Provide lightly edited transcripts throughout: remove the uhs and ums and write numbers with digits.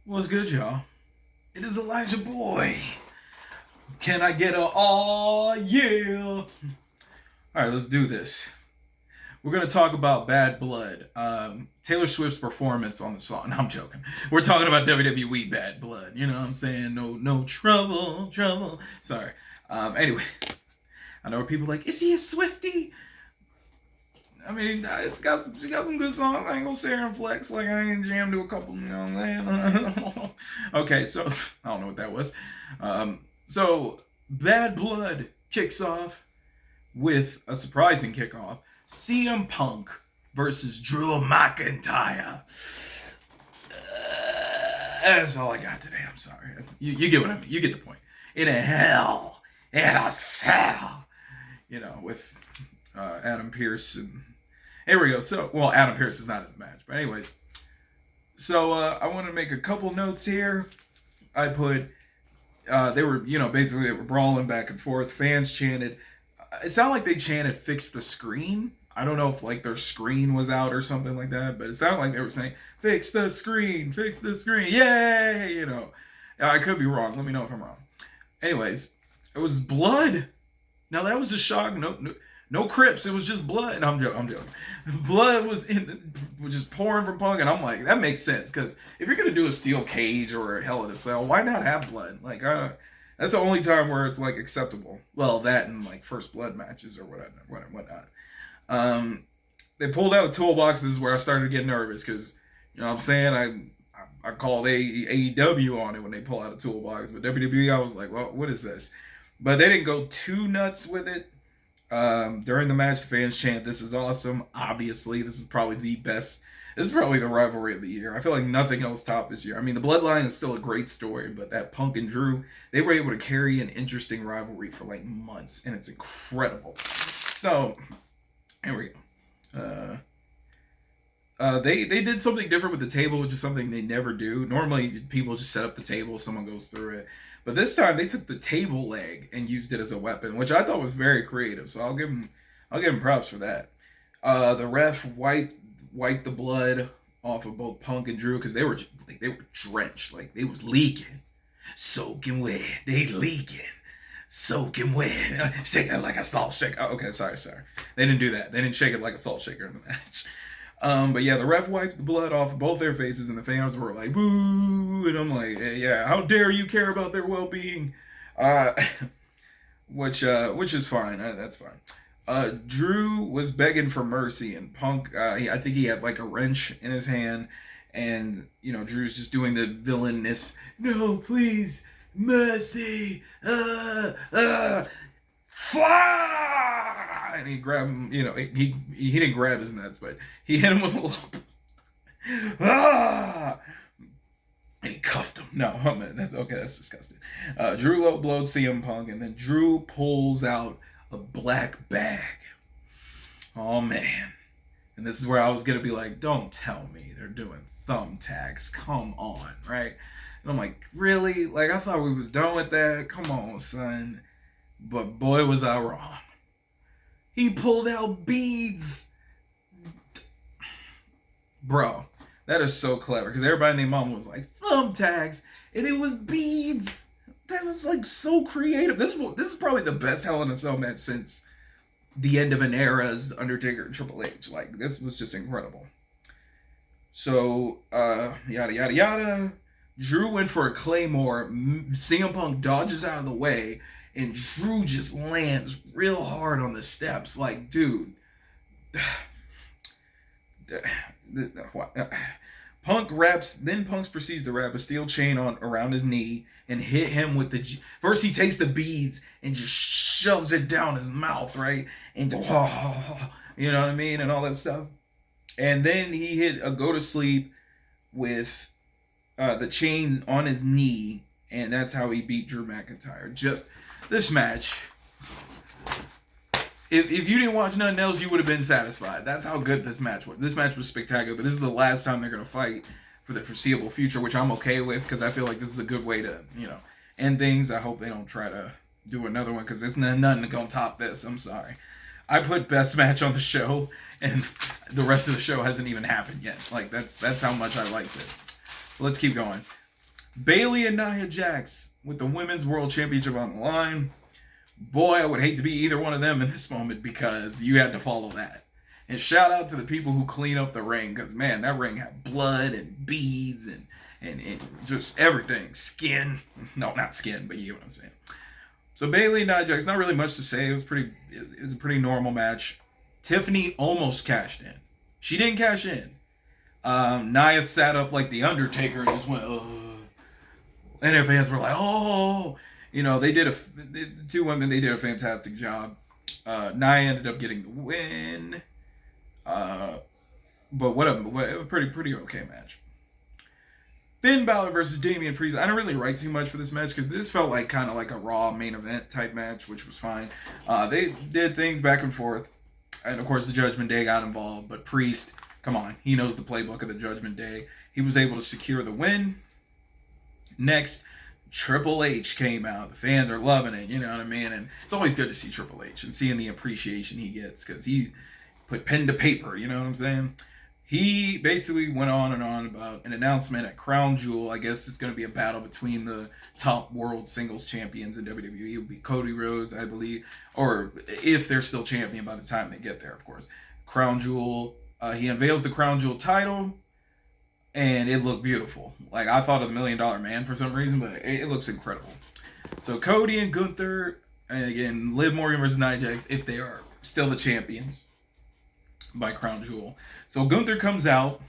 What's good, y'all? It is ElijahBoyy. Can I get a aw yeah? All right, let's do this. We're gonna talk about Bad Blood. Taylor Swift's performance on the song. No, I'm joking. We're talking about WWE Bad Blood. You know what I'm saying? No trouble, trouble. Sorry. Anyway, I know people are like, is he a Swiftie? I mean, she got some good songs. I ain't gonna sit here and flex like I ain't jammed to a couple. You know what I'm saying? Okay, so I don't know what that was. So Bad Blood kicks off with a surprising kickoff: CM Punk versus Drew McIntyre. That's all I got today. I'm sorry. You get what I mean. You get the point. In a hell, in a cell, with Adam Pearce and here we go. So, well, Adam Pearce is not in the match, but anyways. So I want to make a couple notes here. I put they were basically they were brawling back and forth. Fans chanted. It sounded like they chanted "Fix the screen." I don't know if like their screen was out or something like that, but it sounded like they were saying "Fix the screen, fix the screen, yay!" I could be wrong. Let me know if I'm wrong. Anyways, it was blood. Now that was a shock. No Crips. It was just blood. No, I'm joking. Blood was just pouring from Punk, and I'm like, that makes sense because if you're gonna do a steel cage or a Hell in a Cell, why not have blood? Like, that's the only time where it's like acceptable. Well, that and like first blood matches or whatnot. They pulled out a toolbox. This is where I started to get nervous because what I'm saying. I called AEW on it when they pull out a toolbox, but WWE I was like, well, what is this? But they didn't go too nuts with it. During the match, the fans chant, "This is awesome." Obviously, this is probably the best. This is probably the rivalry of the year. I feel like nothing else topped this year. I mean, the Bloodline is still a great story, but that Punk and Drew, they were able to carry an interesting rivalry for like months, and it's incredible. So, here we go. They did something different with the table, which is something they never do. Normally, people just set up the table, someone goes through it. But this time, they took the table leg and used it as a weapon, which I thought was very creative. So I'll give them props for that. The ref wiped the blood off of both Punk and Drew because they were drenched, like they was leaking, soaking wet. They leaking, soaking wet. Shake it like a salt shaker. Oh, okay, sorry. They didn't do that. They didn't shake it like a salt shaker in the match. But yeah, the ref wiped the blood off of both their faces, and the fans were like, "Boo!" And I'm like, hey, "Yeah, how dare you care about their well-being?" Uh, which is fine. That's fine. Drew was begging for mercy, and Punk, I think he had like a wrench in his hand, and Drew's just doing the villainous. No, please, mercy. Fly! And he grabbed him, he didn't grab his nuts, but he hit him with a little. And he cuffed him. No, that's okay. That's disgusting. Drew low blowed CM Punk, and then Drew pulls out a black bag. Oh man! And this is where I was gonna be like, "Don't tell me they're doing thumbtacks. Come on, right?" And I'm like, "Really? Like I thought we was done with that. Come on, son." But boy, was I wrong. He pulled out beads. Bro, that is so clever because everybody and their mom was like, thumbtacks, and it was beads. That was like so creative. This is probably the best Hell in a Cell match since the end of an era's Undertaker and Triple H. Like, this was just incredible. So, yada, yada, yada. Drew went for a Claymore. CM Punk dodges out of the way. And Drew just lands real hard on the steps. Like, dude. Punk wraps, then Punk proceeds to wrap a steel chain on around his knee and hit him with the. First, he takes the beads and just shoves it down his mouth, right? And you know what I mean? And all that stuff. And then he hit a go to sleep with the chain on his knee. And that's how he beat Drew McIntyre. Just. This match, if you didn't watch nothing else, you would have been satisfied. That's how good this match was. This match was spectacular, but this is the last time they're going to fight for the foreseeable future, which I'm okay with because I feel like this is a good way to, end things. I hope they don't try to do another one because there's nothing going to top this. I'm sorry. I put best match on the show, and the rest of the show hasn't even happened yet. Like, that's how much I liked it. Let's keep going. Bailey and Nia Jax with the Women's World Championship on the line. Boy, I would hate to be either one of them in this moment because you had to follow that. And shout out to the people who clean up the ring because, man, that ring had blood and beads and just everything. Skin. No, not skin, but you get what I'm saying. So Bailey and Nia Jax, not really much to say. It was a pretty normal match. Tiffany almost cashed in. She didn't cash in. Nia sat up like the Undertaker and just went, ugh. And their fans were like, oh. You know, the two women, they did a fantastic job. Nia ended up getting the win. But what a pretty okay match. Finn Balor versus Damian Priest. I didn't really write too much for this match because this felt like kind of like a Raw main event type match, which was fine. They did things back and forth. And of course, the Judgment Day got involved. But Priest, come on, he knows the playbook of the Judgment Day. He was able to secure the win. Next, Triple H came out. The fans are loving it, you know what I mean? And it's always good to see Triple H and seeing the appreciation he gets because he's put pen to paper, you know what I'm saying? He basically went on and on about an announcement at Crown Jewel. I guess it's going to be a battle between the top world singles champions in WWE. It would be Cody Rhodes, I believe, or if they're still champion by the time they get there, of course. Crown Jewel. He unveils the Crown Jewel title, and it looked beautiful. Like, I thought of the $1 Million Man for some reason, but it looks incredible. So Cody and Gunther, and again, Liv Morgan versus Nia Jax, if they are still the champions by Crown Jewel. So Gunther comes out,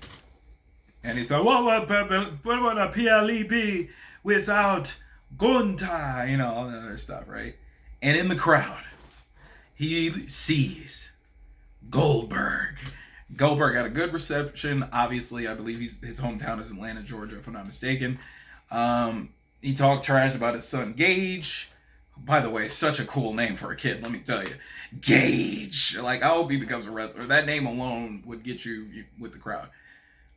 and he's like, what would a PLE be without Gunther? You know, all that other stuff, right? And in the crowd, he sees Goldberg. Goldberg had a good reception. Obviously, I believe his hometown is Atlanta, Georgia, if I'm not mistaken. He talked trash about his son, Gage. By the way, such a cool name for a kid, let me tell you. Gage. Like, I hope he becomes a wrestler. That name alone would get you with the crowd.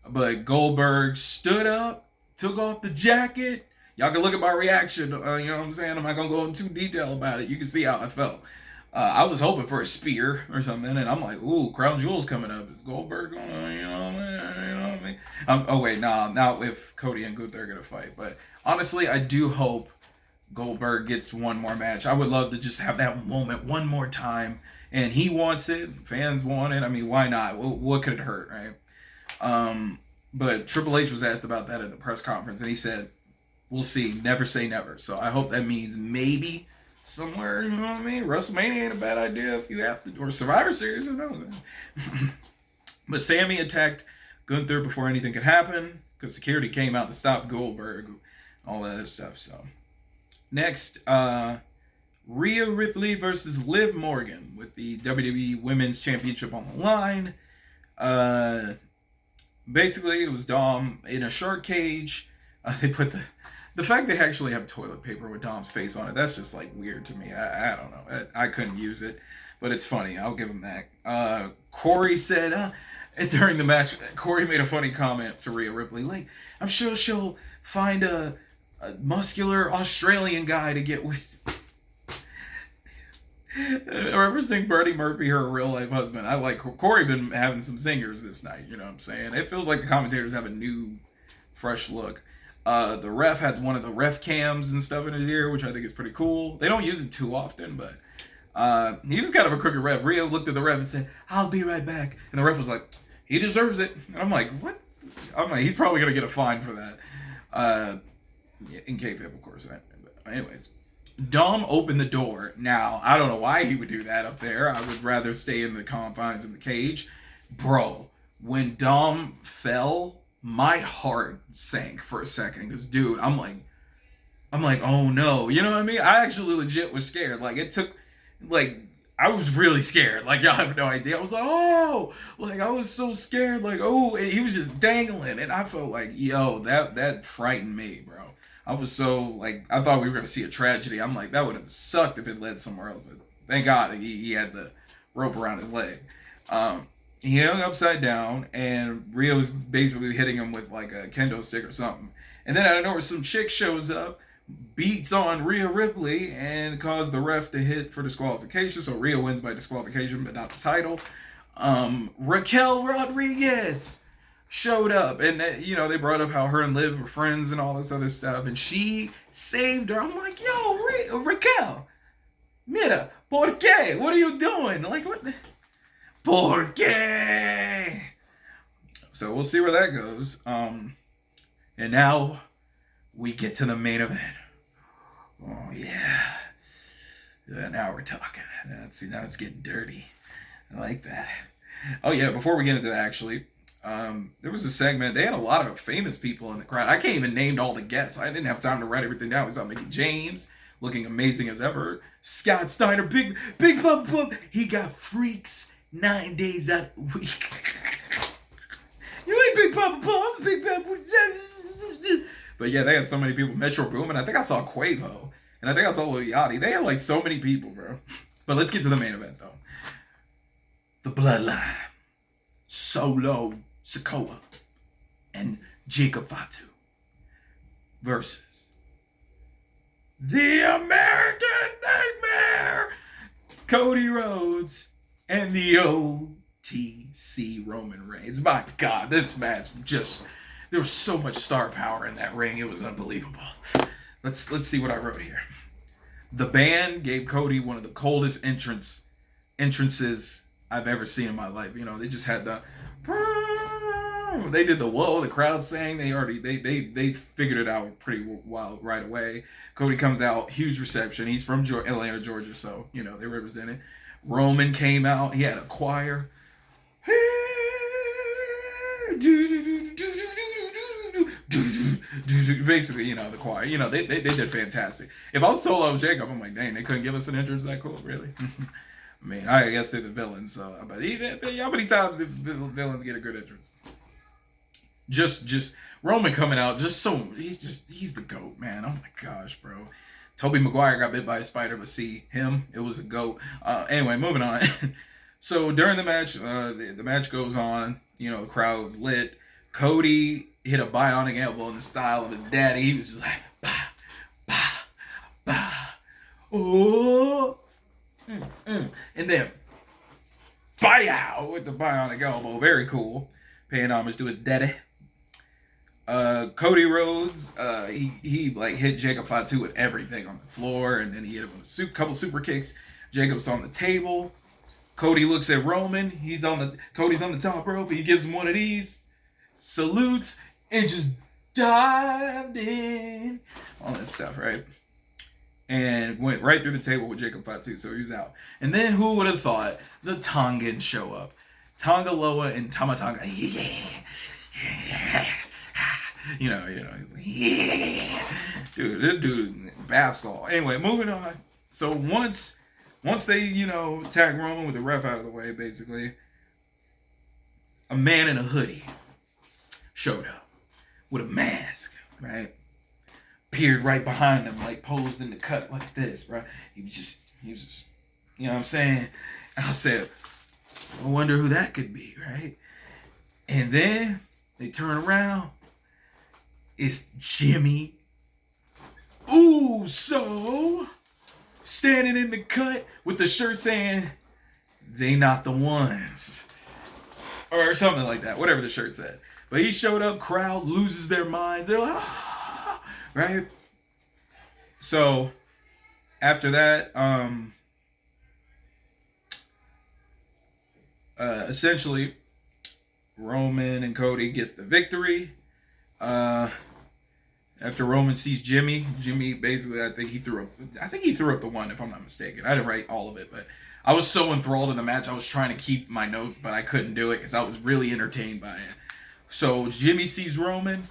But Goldberg stood up, took off the jacket. Y'all can look at my reaction. You know what I'm saying? I'm not going to go into detail about it. You can see how I felt. I was hoping for a spear or something, and I'm like, ooh, Crown Jewel's coming up. Is Goldberg going to, you know what I mean? Oh, wait, nah, not if Cody and Gunther are going to fight. But honestly, I do hope Goldberg gets one more match. I would love to just have that moment one more time. And he wants it. Fans want it. I mean, why not? What could it hurt, right? But Triple H was asked about that at the press conference, and he said, we'll see. Never say never. So I hope that means maybe somewhere, you know what I mean? WrestleMania ain't a bad idea if you have to, or Survivor Series, who knows? But Sammy attacked Gunther before anything could happen because security came out to stop Goldberg, all that other stuff. So next, Rhea Ripley versus Liv Morgan with the WWE Women's Championship on the line. Basically, it was Dom in a shark cage. They put the fact they actually have toilet paper with Dom's face on it, that's just like weird to me. I don't know. I couldn't use it, but it's funny. I'll give him that. Corey said, during the match, Corey made a funny comment to Rhea Ripley. Like, I'm sure she'll find a muscular Australian guy to get with. Referencing Bertie Murphy, her real life husband. I like Corey been having some singers this night, you know what I'm saying? It feels like the commentators have a new, fresh look. The ref had one of the ref cams and stuff in his ear, which I think is pretty cool. They don't use it too often, but he was kind of a crooked ref. Rhea looked at the ref and said, I'll be right back. And the ref was like, he deserves it. And I'm like, what? I'm like, he's probably going to get a fine for that. In kayfabe, of course. But anyways, Dom opened the door. Now, I don't know why he would do that up there. I would rather stay in the confines of the cage. Bro, when Dom fell, my heart sank for a second. Because, dude, I'm like, oh no. You know what I mean? I actually legit was scared. Like, it took, like, I was really scared. Like, y'all have no idea. I was like, oh, like, I was so scared. Like, oh, and he was just dangling. And I felt like, yo, that frightened me, bro. I was so, like, I thought we were going to see a tragedy. I'm like, that would have sucked if it led somewhere else. But thank God he had the rope around his leg. He hung upside down, and Rhea was basically hitting him with, like, a kendo stick or something. And then out of nowhere, some chick shows up, beats on Rhea Ripley, and caused the ref to hit for disqualification. So Rhea wins by disqualification, but not the title. Raquel Rodriguez showed up, and they brought up how her and Liv were friends and all this other stuff, and she saved her. I'm like, yo, Raquel, mira, por qué? What are you doing? Like, what? Por qué? So we'll see where that goes. And now we get to the main event. Oh yeah. Now we're talking. Now it's getting dirty. I like that. Oh yeah, before we get into that, actually, there was a segment. They had a lot of famous people in the crowd. I can't even name all the guests. I didn't have time to write everything down. We saw Mickey James looking amazing as ever. Scott Steiner, Big Papa, he got freaks 9 days out of the week. You ain't Big Papa Pump, Big Papa. But yeah, they had so many people. Metro Boomin. I think I saw Quavo. And I think I saw Lil Yachty. They had like so many people, bro. But let's get to the main event, though. The Bloodline. Solo Sikoa and Jacob Fatu versus the American Nightmare, Cody Rhodes, and the OTC Roman Reigns. My God, this match there was so much star power in that ring. It was unbelievable. Let's see what I wrote here. The band gave Cody one of the coldest entrances I've ever seen in my life. They just had they did the whoa, the crowd sang. They figured it out pretty wild right away. Cody comes out, huge reception. He's from Atlanta, Georgia, so they represent it. Roman came out. He had a choir. Basically, the choir. They did fantastic. If I was Solo Jacob, I'm like, dang, they couldn't give us an entrance that cool, really? I mean, I guess they're the villains. But how many times did villains get a good entrance? Just Roman coming out, he's the GOAT, man. Oh my gosh, bro. Tobey Maguire got bit by a spider, but see him, it was a GOAT. Anyway, moving on. So during the match, the match goes on. The crowd's lit. Cody hit a bionic elbow in the style of his daddy. He was just like, bah, bah, bah, oh, and then, bow with the bionic elbow. Very cool. Paying homage to his daddy. Cody Rhodes, he hit Jacob Fatu with everything on the floor, and then he hit him with a couple super kicks. Jacob's on the table. Cody looks at Roman. Cody's on the top rope. He gives him one of these, salutes, and just dived in. All that stuff, right? And went right through the table with Jacob Fatu, so he was out. And then who would have thought the Tongans show up? Tonga Loa and Tama Tonga. Yeah. Dude, this dude, bath salt. Anyway, moving on. So once they, tag Roman with the ref out of the way, basically, a man in a hoodie showed up with a mask, right? Peered right behind him, like posed in the cut like this, right? He was just, you know what I'm saying? And I said, I wonder who that could be, right? And then they turn around. It's Jimmy Uso standing in the cut with the shirt saying, "They not the ones," or something like that, whatever the shirt said. But he showed up, crowd loses their minds. They're like, ah, right? So after that, essentially, Roman and Cody gets the victory. After Roman sees Jimmy basically, I think he threw up the one, if I'm not mistaken. I didn't write all of it, but I was so enthralled in the match, I was trying to keep my notes, but I couldn't do it because I was really entertained by it. So Jimmy sees Roman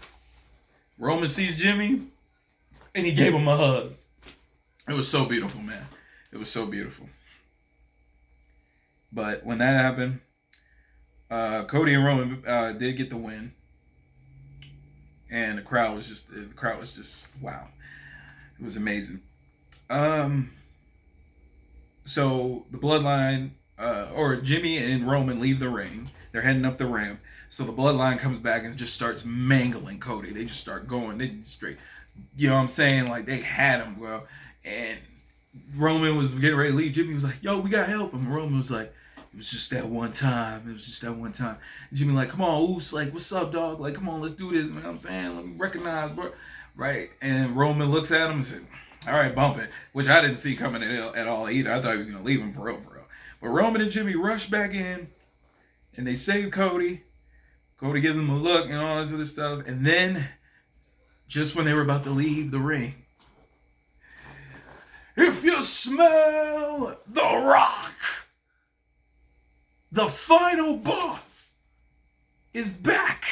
sees Jimmy, and he gave him a hug. It was so beautiful, man. It was so beautiful. But when that happened, Cody and Roman did get the win. And the crowd was just wow. It was amazing. So the Bloodline, or Jimmy and Roman leave the ring. They're heading up the ramp. So the Bloodline comes back and just starts mangling Cody. They just start going. They straight, you know what I'm saying? Like, they had him, bro. And Roman was getting ready to leave. Jimmy was like, yo, we got to help him. Roman was like, It was just that one time. It was just that one time. And Jimmy like, come on, Oos, like, what's up, dog? Like, come on, let's do this, man. You know what I'm saying, let me recognize, bro. Right? And Roman looks at him and said, all right, bump it. Which I didn't see coming at all either. I thought he was going to leave him for real, for real. But Roman and Jimmy rush back in, and they save Cody. Cody gives him a look and all this other stuff. And then, just when they were about to leave the ring, if you smell the rock, the final boss is back.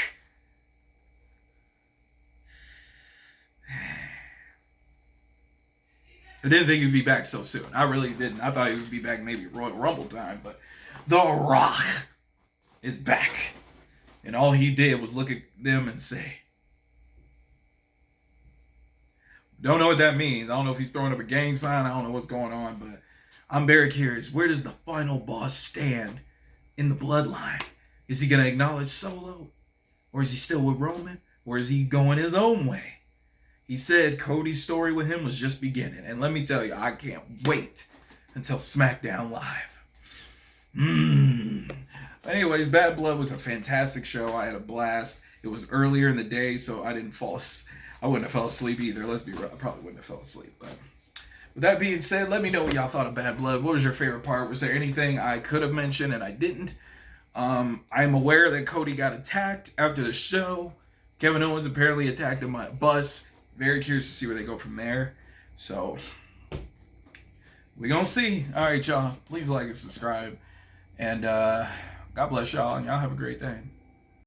I didn't think he'd be back so soon. I really didn't. I thought he would be back maybe Royal Rumble time, but The Rock is back. And all he did was look at them and say, don't know what that means. I don't know if he's throwing up a gang sign. I don't know what's going on, but I'm very curious. Where does the final boss stand in the bloodline? Is he going to acknowledge Solo? Or is he still with Roman? Or is he going his own way? He said Cody's story with him was just beginning. And let me tell you, I can't wait until SmackDown Live. Anyways, Bad Blood was a fantastic show. I had a blast. It was earlier in the day, so I wouldn't have fell asleep either. Let's be real. I probably wouldn't have fell asleep. But with that being said, let me know what y'all thought of Bad Blood. What was your favorite part? Was there anything I could have mentioned and I didn't? I'm aware that Cody got attacked after the show. Kevin Owens apparently attacked him on a bus. Very curious to see where they go from there. So, we gonna see. All right, y'all. Please like and subscribe. And God bless y'all. And y'all have a great day.